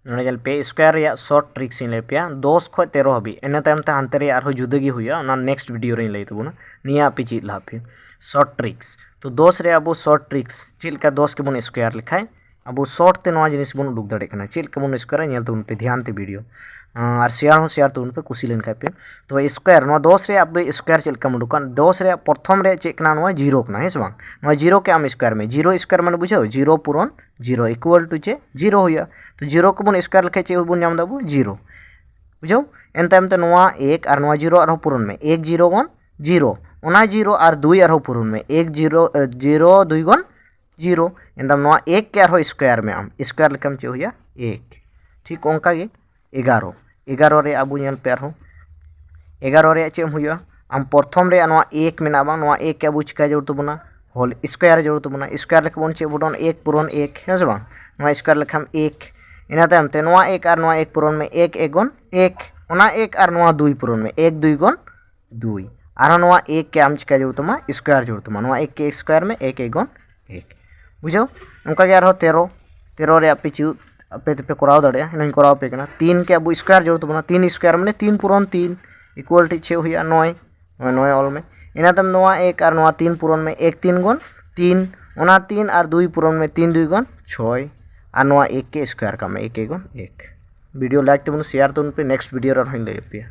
नोड़े जल पे स्क्वायर रे शॉर्ट ट्रिक्स इन ले पे 10 खो 13 हबी एना तायम ते हानते रे आरो जुदा गी हुया ना नेक्स्ट वीडियो रे लई तबुना निया पे चीज ला पे शॉर्ट ट्रिक्स तो 10 रे अब शॉर्ट ट्रिक्स चिलका 10 के बन स्क्वायर लिखाय अब शॉर्ट ते नवा जिनिस बन उडुक दाड़े कना चिलका बन स्क्वायर नेल तबुन पे ध्यान ते वीडियो और शेयर तबुन पे कुसी लेन पे तो स्क्वायर नवा 10 रे अब स्क्वायर चिलका मुडुकान 10 रे प्रथम रे चे कना नवा जीरो कना हेस बांग नवा जीरो के आम स्क्वायर में जीरो स्क्वायर माने बुझाओ जीरो पूरण जीरो इक्वल टू चे जीरो हुया तो जीरो को बन स्क्वायर लिखे चे बन नाम दाबो जीरो बुझाओ एन टाइम ते नवा 1 और नवा जीरो और पूरण में 1 जीरो गन जीरो ओना जीरो और 2 और पूरण में 1 जीरो जीरो 2 गन जीरो एन टाइम नवा 1 के और स्क्वायर में आम स्क्वायर लिखम चे हुया 1 ठीक ओंका गे 11 11 रे अब नेल पे आरो 11 रे चे हुया आम प्रथम रे नवा 1 मेना बा नवा 1 के अब चिका जरूरत तबना होल स्क्वायर जरूरत तबना स्क्वायर लेख बन चे बुडन 1 पूरण 1 है बा नवा स्क्वायर लेखम 1 इना तायम ते नवा 1 और नवा 1 पूरण में 1 1 गन 1 ओना 1 और नवा 2 पूरण में 1 2 गन 2 और नवा 1 के आम चिका जरूरत तमा स्क्वायर जरूरत तमा नवा 1 के स्क्वायर में 1 1 गन 1 बुझाओ उनका के आरो 13 13 रे आपे चू आपे ते पे कराव दाड़े इन कराव पे कना 3 के अब स्क्वायर जरूरत तबना 3 स्क्वायर में 3 पूरण 3 इक्वल टू चे हुया 9 9 ऑल में इना तम नवा 1 और नवा 3 पूरण में 1 3 गन 3 ओना 3 और 2 पूरण में 3 2 गन 6 और नवा 1 के स्क्वायर का में 1 1 गन 1 वीडियो लाइक तबन शेयर तबन पे नेक्स्ट वीडियो रे हइन ले पे।